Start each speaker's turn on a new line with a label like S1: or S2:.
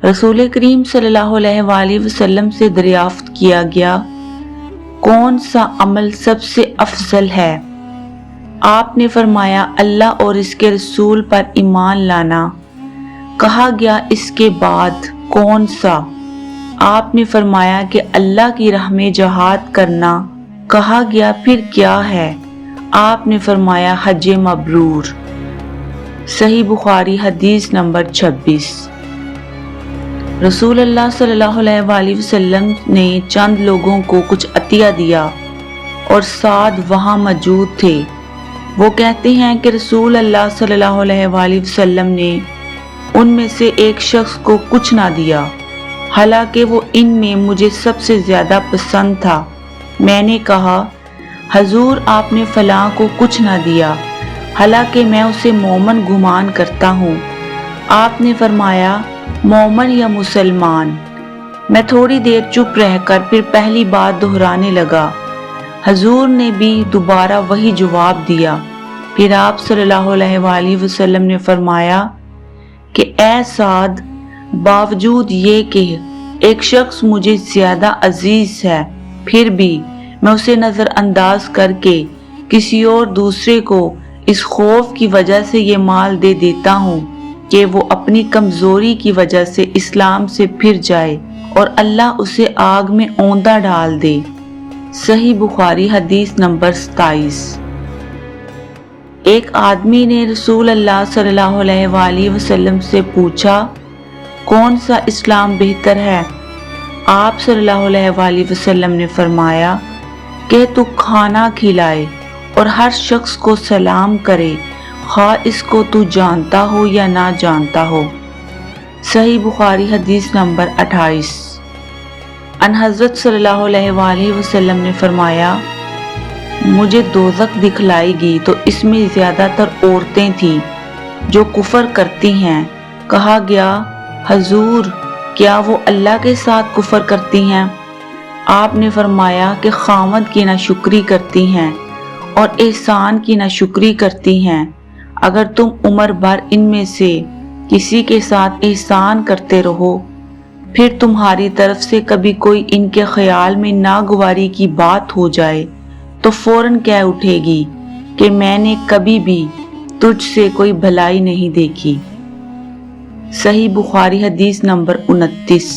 S1: رسول کریم صلی اللہ علیہ وسلم سے دریافت کیا گیا، کون سا عمل سب سے افضل ہے؟ آپ نے فرمایا، اللہ اور اس کے رسول پر ایمان لانا۔ کہا گیا، اس کے بعد کون سا؟ آپ نے فرمایا کہ اللہ کی راہ میں جہاد کرنا۔ کہا گیا، پھر کیا ہے؟ آپ نے فرمایا، حج مبرور۔ صحیح بخاری حدیث نمبر 26۔ رسول اللہ صلی اللہ علیہ وسلم نے چند لوگوں کو کچھ عطیہ دیا اور ساتھ وہاں موجود تھے۔ وہ کہتے ہیں کہ رسول اللہ صلی اللہ علیہ وسلم نے ان میں سے ایک شخص کو کچھ نہ دیا، حالانکہ وہ ان میں مجھے سب سے زیادہ پسند تھا۔ میں نے کہا، حضور آپ نے فلاں کو کچھ نہ دیا، حالانکہ میں اسے مومن گمان کرتا ہوں۔ آپ نے فرمایا، مومن یا مسلمان؟ میں تھوڑی دیر چپ رہ کر پھر پہلی بات دہرانے لگا۔ حضور نے بھی دوبارہ وہی جواب دیا۔ پھر آپ صلی اللہ علیہ وسلم نے فرمایا کہ اے سعد، باوجود یہ کہ ایک شخص مجھے زیادہ عزیز ہے، پھر بھی میں اسے نظر انداز کر کے کسی اور دوسرے کو اس خوف کی وجہ سے یہ مال دے دیتا ہوں کہ وہ اپنی کمزوری کی وجہ سے اسلام سے پھر جائے اور اللہ اسے آگ میں اوندا ڈال دے۔ صحیح بخاری حدیث نمبر 27۔ ایک آدمی نے رسول اللہ صلی اللہ علیہ وسلم سے پوچھا، کون سا اسلام بہتر ہے؟ آپ صلی اللہ علیہ وسلم نے فرمایا کہ تو کھانا کھلائے اور ہر شخص کو سلام کرے، خواہ اس کو تو جانتا ہو یا نہ جانتا ہو۔ صحیح بخاری حدیث نمبر 28۔ ان حضرت صلی اللہ علیہ وسلم نے فرمایا، مجھے دوزخ دکھلائی گئی تو اس میں زیادہ تر عورتیں تھیں جو کفر کرتی ہیں۔ کہا گیا، حضور کیا وہ اللہ کے ساتھ کفر کرتی ہیں؟ آپ نے فرمایا کہ خاوند کی ناشکری کرتی ہیں اور احسان کی ناشکری کرتی ہیں۔ اگر تم عمر بھر ان میں سے کسی کے ساتھ احسان کرتے رہو، پھر تمہاری طرف سے کبھی کوئی ان کے خیال میں ناگواری کی بات ہو جائے تو فوراً کہہ اٹھے گی کہ میں نے کبھی بھی تجھ سے کوئی بھلائی نہیں دیکھی۔ صحیح بخاری حدیث نمبر 29۔